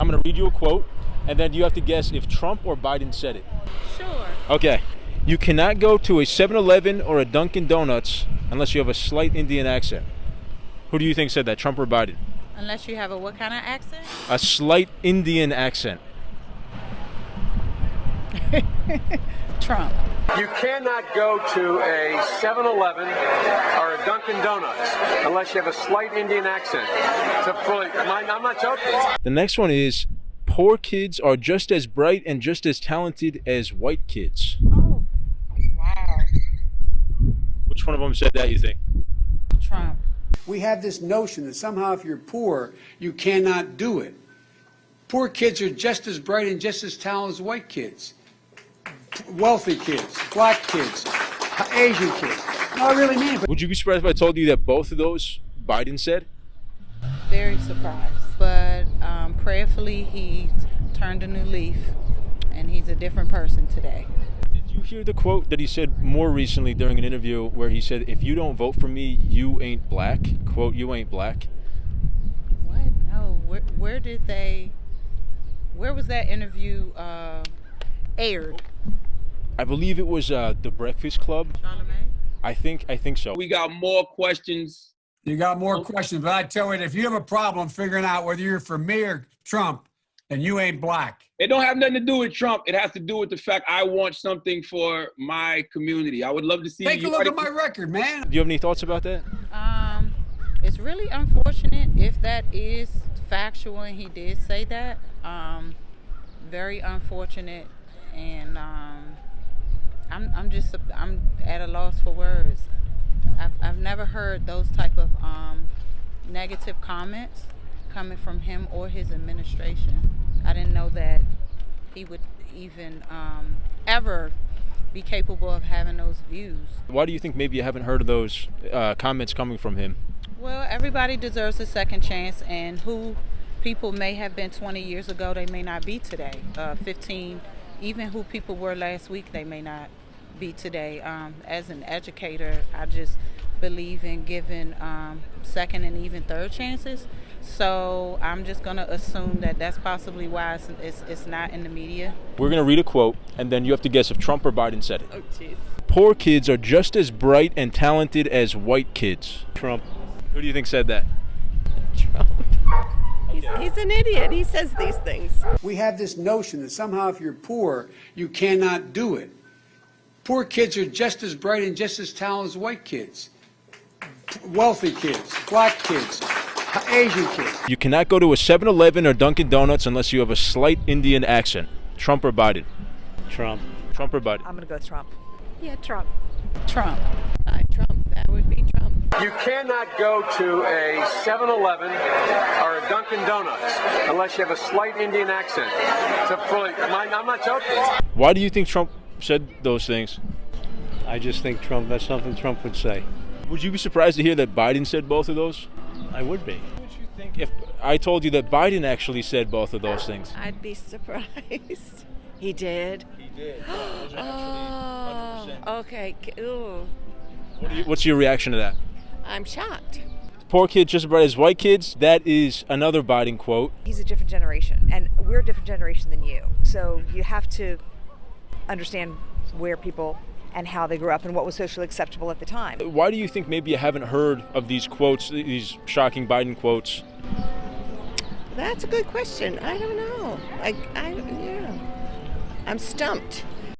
I'm going to read you a quote, and then you have to guess if Trump or Biden said it. Sure. Okay. You cannot go to a 7-Eleven or a Dunkin' Donuts unless you have a slight Indian accent. Who do you think said that, Trump or Biden? Unless you have a what kind of accent? A slight Indian accent. Trump. You cannot go to a 7-Eleven or a Dunkin' Donuts unless you have a slight Indian accent. I'm not joking. The next one is, poor kids are just as bright and just as talented as white kids. Oh, wow. Which one of them said that, you think? Trump. We have this notion that somehow if you're poor, you cannot do it. Poor kids are just as bright and just as talented as white kids. Wealthy kids, black kids, Asian kids. No, I really mean it. Would you be surprised if I told you that both of those Biden said? Very surprised. But prayerfully, he turned a new leaf, and he's a different person today. Did you hear the quote that he said more recently during an interview where he said, if you don't vote for me, you ain't black? Quote, you ain't black. What? No. Where was that interview aired? I believe it was The Breakfast Club. Charlemagne? I think so. We got more questions. You got more questions, but I tell you, if you have a problem figuring out whether you're for me or Trump, then you ain't black. It don't have nothing to do with Trump. It has to do with the fact I want something for my community. I would love to see Take a you. look at my record, man. Do you have any thoughts about that? It's really unfortunate if that is factual and he did say that. Very unfortunate, and I'm at a loss for words. I've never heard those type of negative comments coming from him or his administration. I didn't know that he would even ever be capable of having those views. Why do you think maybe you haven't heard of those comments coming from him? Well, everybody deserves a second chance, and who people may have been 20 years ago, they may not be today. 15, even who people were last week, they may not be today. As an educator, I just believe in giving second and even third chances. So I'm just going to assume that that's possibly why it's not in the media. We're going to read a quote, and then you have to guess if Trump or Biden said it. Oh, jeez. Poor kids are just as bright and talented as white kids. Trump. Who do you think said that? Trump. He's an idiot. He says these things. We have this notion that somehow if you're poor, you cannot do it. Poor kids are just as bright and just as talented as white kids. Wealthy kids, black kids, Asian kids. You cannot go to a 7-Eleven or Dunkin' Donuts unless you have a slight Indian accent. Trump or Biden? Trump. Trump or Biden? I'm going to go with Trump. Yeah, Trump. Trump. Trump. That would be Trump. You cannot go to a 7-Eleven or a Dunkin' Donuts unless you have a slight Indian accent. I'm not joking. Why do you think Trump said those things? I just think that's something Trump would say. Would you be surprised to hear that Biden said both of those? I would be. What would you think if I told you that Biden actually said both of those things? I'd be surprised. He did? He did. Oh, okay. Ooh. What's your reaction to that? I'm shocked. Poor kids just as bright as white kids. That is another Biden quote. He's a different generation, and we're a different generation than you. So you have to understand where people and how they grew up and what was socially acceptable at the time. Why do you think maybe you haven't heard of these quotes, these shocking Biden quotes? That's a good question. I don't know. Yeah. I'm stumped.